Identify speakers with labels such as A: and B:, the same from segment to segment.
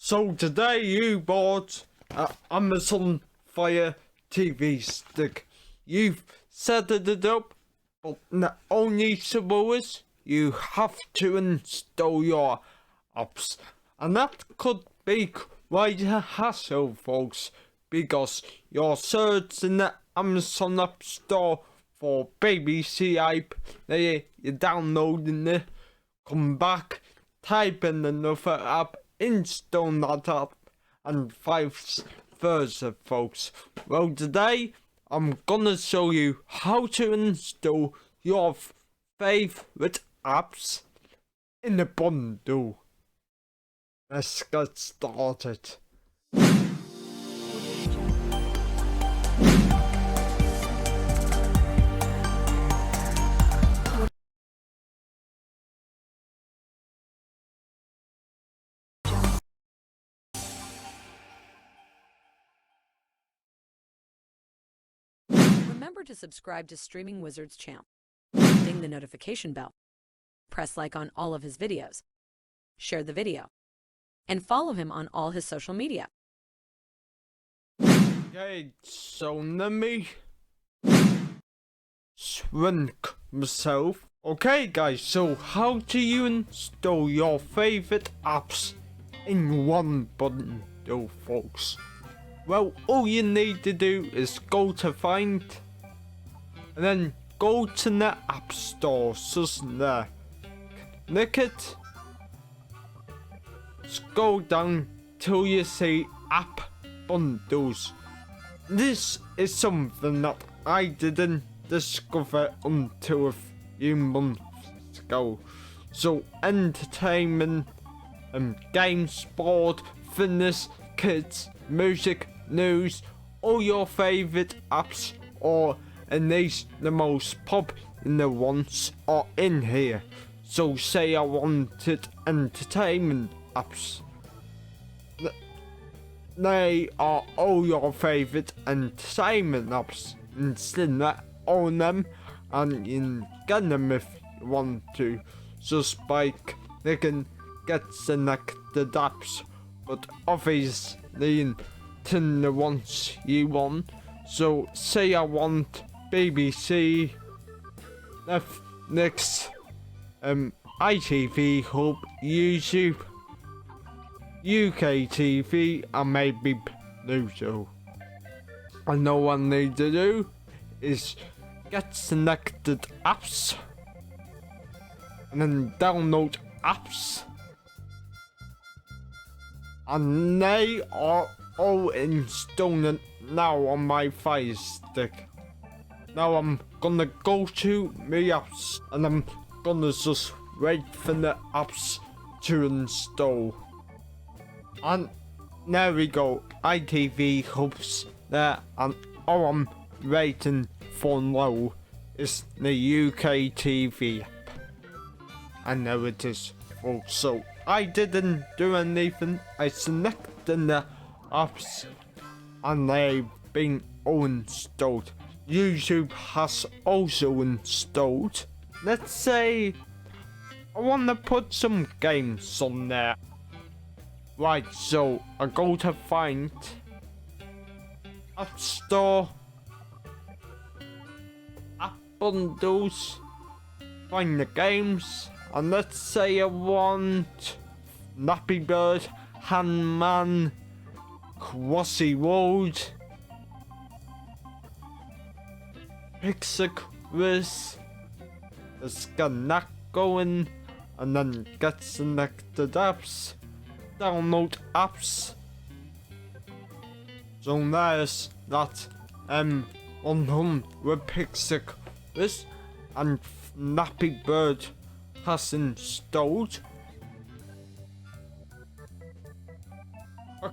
A: So today you bought an Amazon Fire TV stick. You've set it up, but the only trouble is you have to install your apps. And that could be quite a hassle, folks, because you're searching the Amazon App Store for BBC app, then you're downloading it, come back, type in another app, install that app, and vice versa, folks. Well, today I'm gonna show you how to install your favorite apps in a bundle. Let's get started.
B: Remember to subscribe to Streaming Wizard's channel, ding the notification bell, press like on all of his videos, share the video, and follow him on all his social media.
A: Okay, so let me shrink myself. Okay guys, so how do you install your favorite apps in one bundle, folks? Well, all you need to do is go to find, and then go to the app store, just there. Click it, scroll down till you see app bundles. This is something that I didn't discover until a few months ago. So entertainment, games, sport, fitness, kids, music, news, all your favorite apps, or at least the most popular ones, are in here. So say I wanted entertainment apps. They are all your favorite entertainment apps. And select all of them, and you can get them if you want to, just by clicking get selected apps. But obviously turn the ones you want. So say I want BBC, Netflix, ITV Hub, YouTube, UK TV, and maybe Pluto. And all I need to do is get selected apps, and then download apps, and they are all installed now on my Firestick. Now I'm gonna go to my apps, and I'm gonna just wait for the apps to install. And there we go, ITV Hubs there, and all I'm waiting for now is the UK TV app. And there it is, folks. So I didn't do anything, I selected the apps and they've been all installed. YouTube has also installed. Let's say I want to put some games on there. Right, so I go to find App Store, App Bundles, find the games, and let's say I want Nappy Bird, Handman, Crossy Road, Pixar Quiz. Let's get that going, and then get selected apps, download apps. So there's that 100 Pixar Quiz, and Nappy Bird has installed.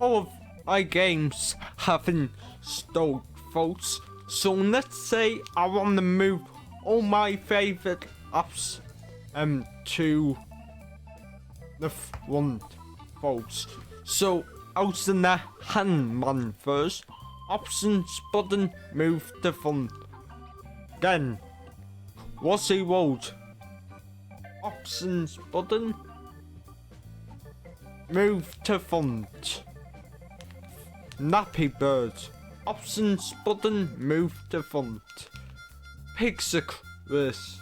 A: All of my games have installed, folks. So let's say I want to move all my favorite apps to the front, folks. So out in the Handman first, options button, move to front. Again, Crossy Road, options button, move to font. Nappy Bird. Options button, move to font. Pixicris.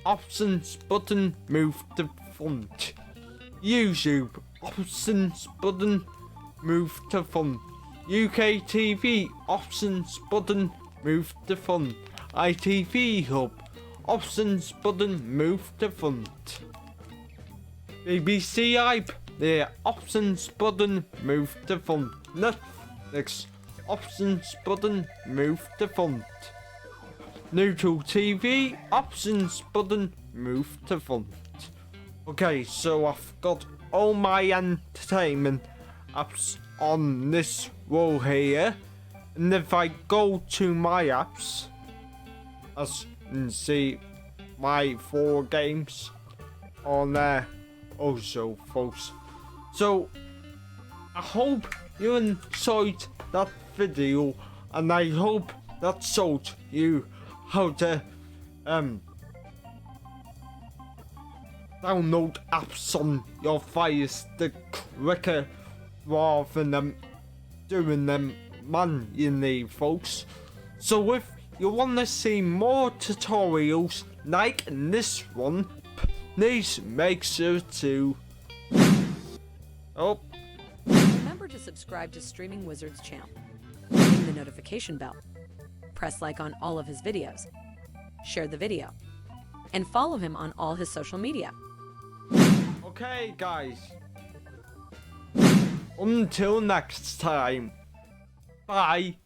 A: Options button, move to font. YouTube. Options button, move to font. UK TV. Options button, move to font. ITV Hub. Options button, move to font. BBC Hype. The options button, move to font. Netflix. Options button, move to font. Neutral TV. Options button, move to font. Okay, so I've got all my entertainment apps on this row here. And if I go to my apps, as you can see, my 4 games on there also, folks. So I hope you enjoyed that video, and I hope that showed you how to download apps on your Firestick quicker rather than doing them manually, folks. So if you want to see more tutorials like this one, please make sure to
B: Remember to subscribe to Streaming Wizard's channel. Ring the notification bell. Press like on all of his videos. Share the video. And follow him on all his social media.
A: Okay, guys. Until next time. Bye.